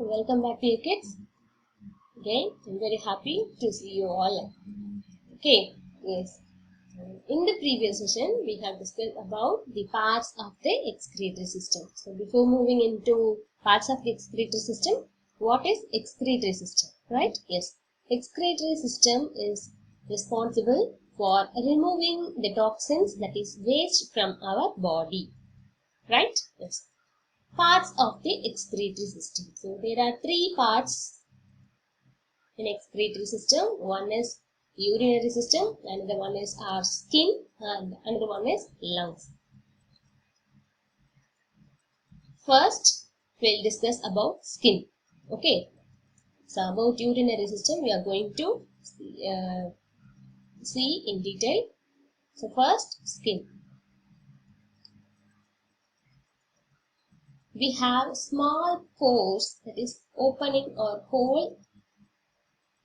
Welcome back to you kids. Again, I'm very happy to see you all. Okay, yes. In the previous session, we have discussed about the parts of the excretory system. So before moving into parts of the excretory system, what is excretory system, right? Yes. Excretory system is responsible for removing the toxins, that is waste, from our body, right? Yes. Parts of the excretory system. So there are three parts in excretory system. One is urinary system, another one is our skin, and another one is lungs. First, we'll discuss about skin. Okay. So about urinary system, we are going to see in detail. So first, skin. We have small pores, that is opening or hole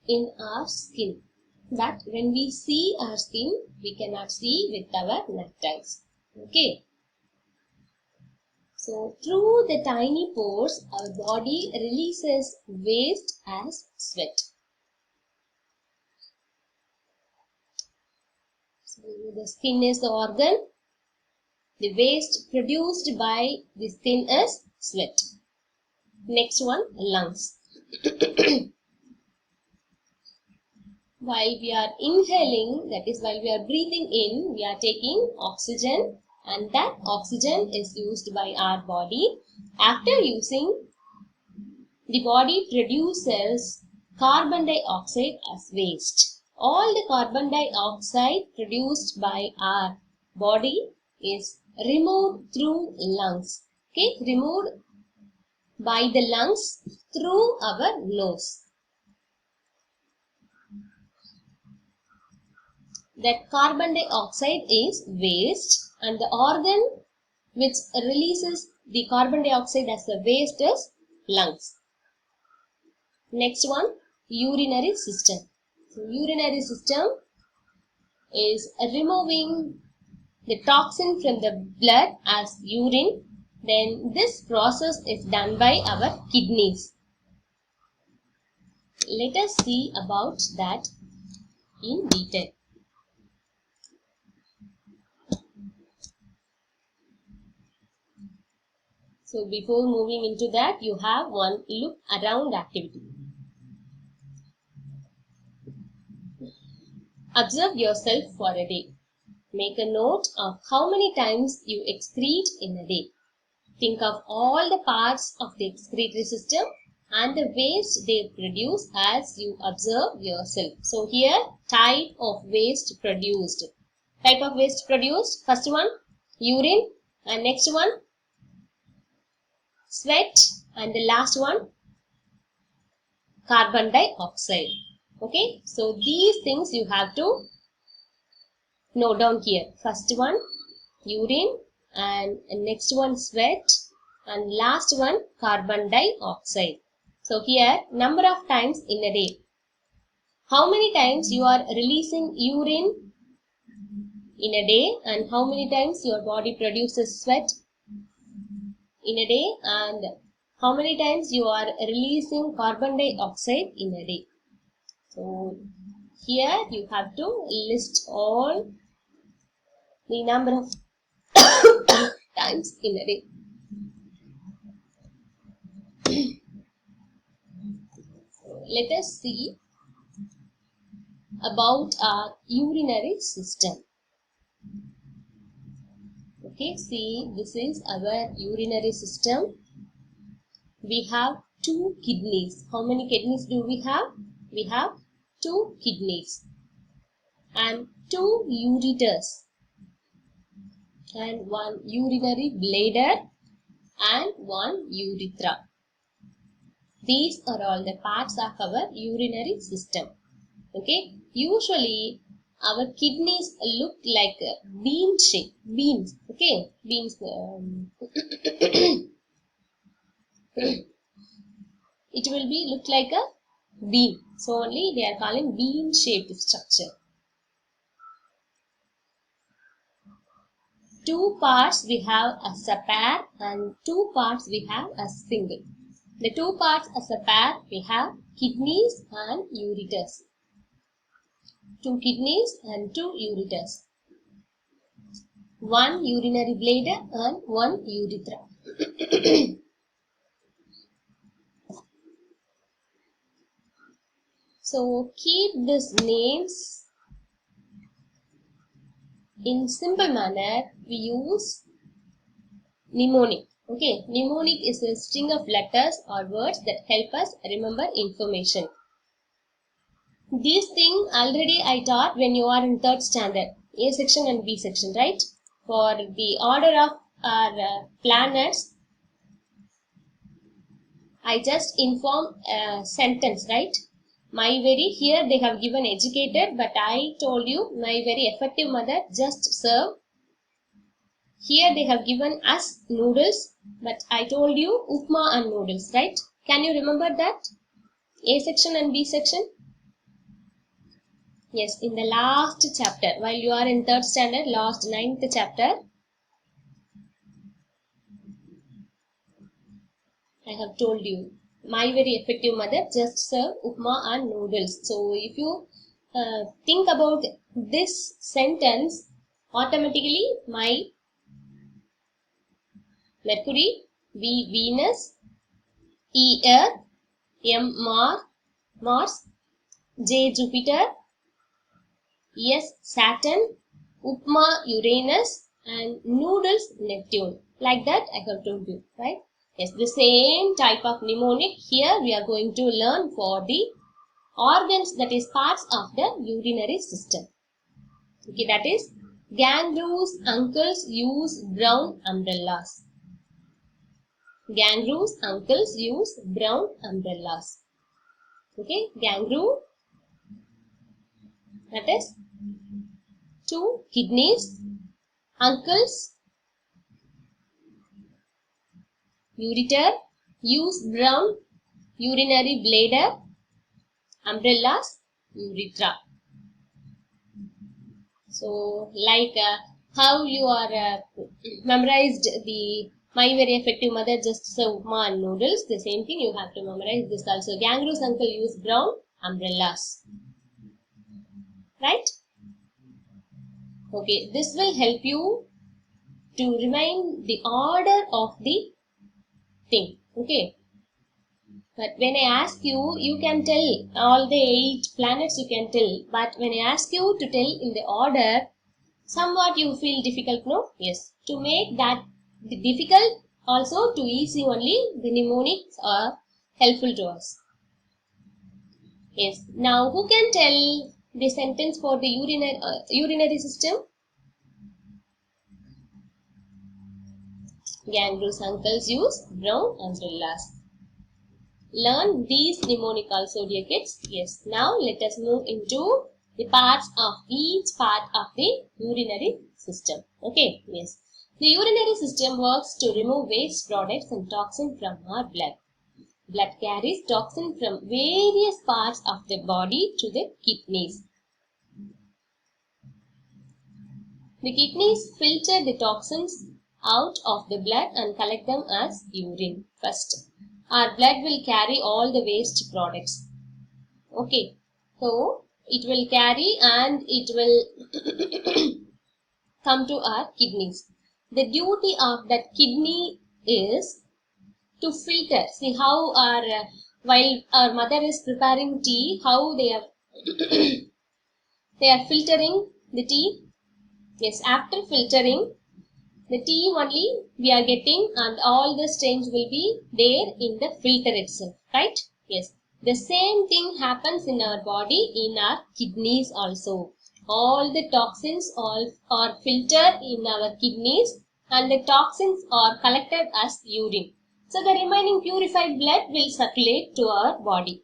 in our skin, but when we see our skin, we cannot see with our naked eyes. Okay. So through the tiny pores, our body releases waste as sweat. So the skin is the organ. The waste produced by the skin is sweat. Next one, lungs. While we are inhaling, that is while we are breathing in, we are taking oxygen, and that oxygen is used by our body. After using, the body produces carbon dioxide as waste. All the carbon dioxide produced by our body is removed through lungs. Okay, removed by the lungs through our nose. That carbon dioxide is waste, and the organ which releases the carbon dioxide as a waste is lungs. Next one, urinary system. So urinary system is removing the toxin from the blood as urine. Then this process is done by our kidneys. Let us see about that in detail. So before moving into that, you have one look around activity. Observe yourself for a day. Make a note of how many times you excrete in a day. Think of all the parts of the excretory system and the waste they produce as you observe yourself. So here, type of waste produced. Type of waste produced. First one, urine, and next one, sweat, and the last one, carbon dioxide. Okay, so these things you have to note down here. First one, urine, and next one, sweat, and last one, carbon dioxide. So here, number of times in a day. How many times you are releasing urine in a day, and how many times your body produces sweat in a day, and how many times you are releasing carbon dioxide in a day. So here you have to list all the number of times in a day. Let us see about our urinary system. Okay, see, this is our urinary system. We have two kidneys. How many kidneys do we have? We have two kidneys and two ureters and one urinary bladder and one urethra. These are all the parts of our urinary system. Okay, usually our kidneys look like a bean shape, beans. Okay, beans. It will be look like a bean. So only they are calling bean shaped structure. Two parts we have as a pair and two parts we have as single. The two parts as a pair we have kidneys and ureters. Two kidneys and two ureters. One urinary bladder and one urethra. So keep these names in simple manner. We use mnemonic. Okay, mnemonic is a string of letters or words that help us remember information. These things already I taught when you are in 3rd standard, A section and B section, right? For the order of our planets, I just inform a sentence, right? My very, here they have given educated, but I told you my very effective mother just serve. Here they have given us noodles, but I told you upma and noodles, right? Can you remember that? A section and B section? Yes, in the last chapter, while you are in 3rd standard, last 9th chapter, I have told you, my very effective mother just serve upma and noodles. So if you think about this sentence, automatically my Mercury, V Venus, E Earth, M Mars, J Jupiter, S Saturn, upma Uranus, and noodles Neptune. Like that I have told you, right? Yes, the same type of mnemonic here we are going to learn for the organs, that is parts of the urinary system. Okay, that is kangaroos uncles use brown umbrellas. Kangaroos uncles use brown umbrellas. Okay, kangaroo, that is two kidneys, uncles, ureter, use brown, urinary bladder, umbrellas, urethra. So, like how you are memorized the my very effective mother just serve upma and noodles, the same thing you have to memorize this also. Kangaroo's uncle use brown umbrellas. Right? Okay, this will help you to remind the order of the thing. Okay. But when I ask you, you can tell all the 8 planets you can tell. But when I ask you to tell in the order, somewhat you feel difficult, no? Yes. To make that difficult, also to easy only, the mnemonics are helpful to us. Yes. Now, who can tell the sentence for the urinary system? Kangaroo's uncles use brown umbrellas. Learn these mnemonic also, dear kids. Yes. Now, let us move into the parts of each part of the urinary system. Okay. Yes. The urinary system works to remove waste products and toxin from our blood. Blood carries toxin from various parts of the body to the kidneys. The kidneys filter the toxins out of the blood and collect them as urine. First, our blood will carry all the waste products. Okay, so it will carry and it will come to our kidneys. The duty of that kidney is to filter. See how our while our mother is preparing tea, how they are they are filtering the tea. Yes, after filtering the tea only we are getting, and all the stains will be there in the filter itself, right? Yes. The same thing happens in our body, in our kidneys also. All the toxins are filtered in our kidneys and the toxins are collected as urine. So the remaining purified blood will circulate to our body.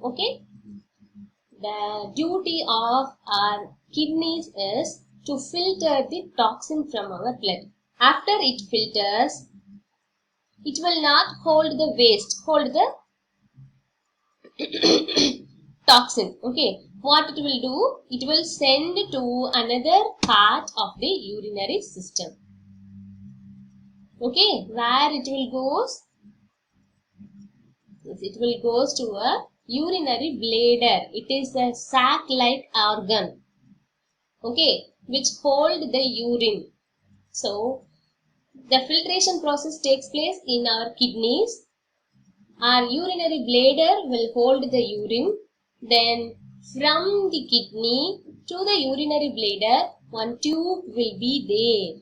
Okay. The duty of our kidneys is to filter the toxin from our blood. After it filters, it will not hold the waste, hold the toxin. Okay. What it will do? It will send to another part of the urinary system. Okay, where it will goes? It will goes to a urinary bladder. It is a sac-like organ. Okay, which hold the urine. So, the filtration process takes place in our kidneys. Our urinary bladder will hold the urine. Then, from the kidney to the urinary bladder, one tube will be there.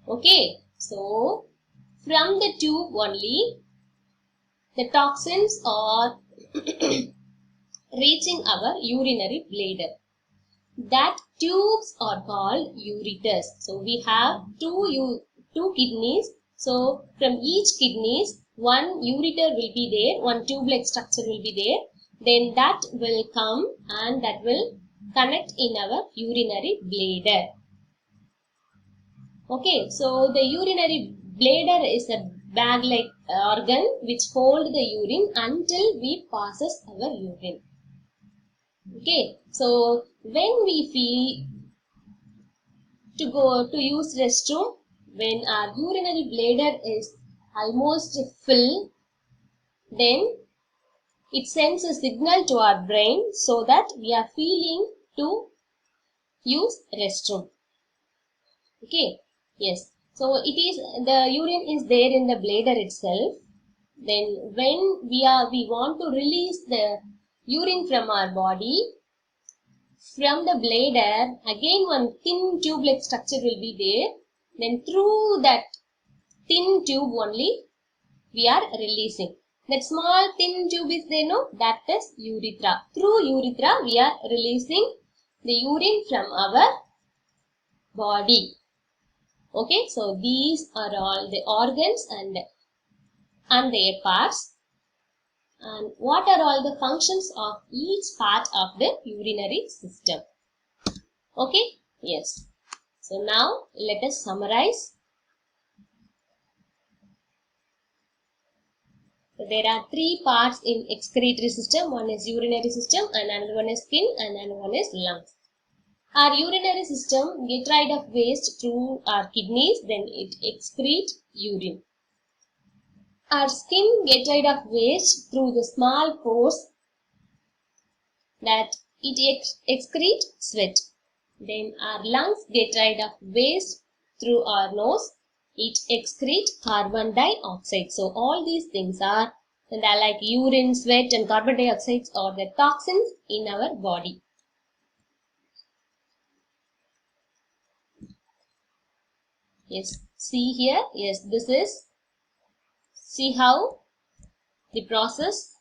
Okay, so from the tube only, the toxins are reaching our urinary bladder. That tubes are called ureters. So we have two kidneys. So from each kidneys, one ureter will be there, one tube-like structure will be there. Then that will come and that will connect in our urinary bladder. Okay, so the urinary bladder is a bag-like organ which hold the urine until we passes our urine. Okay, so when we feel to go to use restroom, when our urinary bladder is almost full, then it sends a signal to our brain so that we are feeling to use restroom. Okay, yes. So it is the urine is there in the bladder itself. Then when we want to release the urine from our body, from the bladder, again one thin tube-like structure will be there. Then through that thin tube only, we are releasing. That small thin tube is there, no? That is urethra. Through urethra, we are releasing the urine from our body. Okay, so these are all the organs and their parts. And what are all the functions of each part of the urinary system? Okay, yes. So now let us summarize. So there are three parts in excretory system. One is urinary system, and another one is skin, and another one is lungs. Our urinary system get rid of waste through our kidneys, then it excrete urine. Our skin get rid of waste through the small pores that it excrete sweat. Then our lungs get rid of waste through our nose. It excrete carbon dioxide. So all these things are like urine, sweat and carbon dioxide are the toxins in our body. Yes, see here. Yes, this is, see how the process.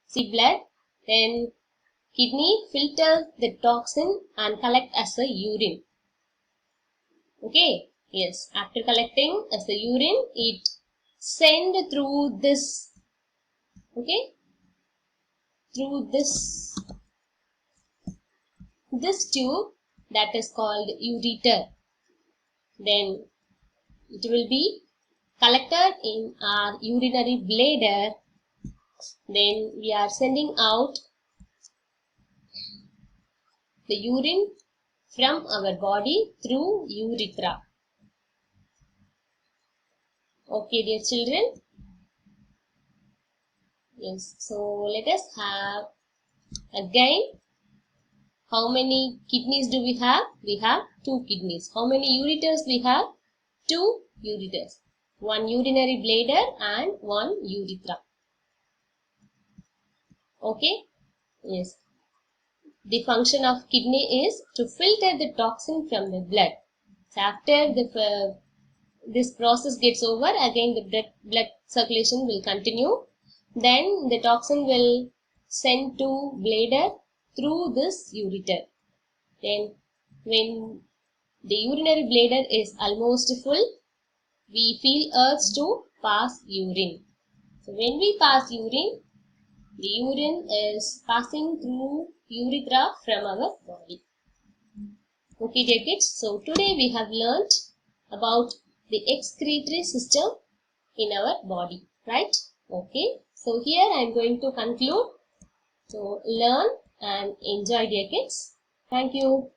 See blood, then kidney filter the toxin and collect as a urine. Okay, yes, after collecting as the urine, it send through this, okay, through this tube that is called ureter. Then it will be collected in our urinary bladder. Then we are sending out the urine from our body through urethra. Okay, dear children. Yes, so let us have again. How many kidneys do we have? We have two kidneys. How many ureters we have? Two ureters. One urinary bladder and one urethra. Okay? Yes. The function of kidney is to filter the toxin from the blood. So after this process gets over, again the blood circulation will continue. Then the toxin will send to bladder through this ureter. Then when the urinary bladder is almost full, we feel urge to pass urine. So when we pass urine, the urine is passing through urethra from our body. Okay, dear kids. So today we have learnt about the excretory system in our body, right? Okay. So here I am going to conclude. So learn and enjoy, dear kids. Thank you.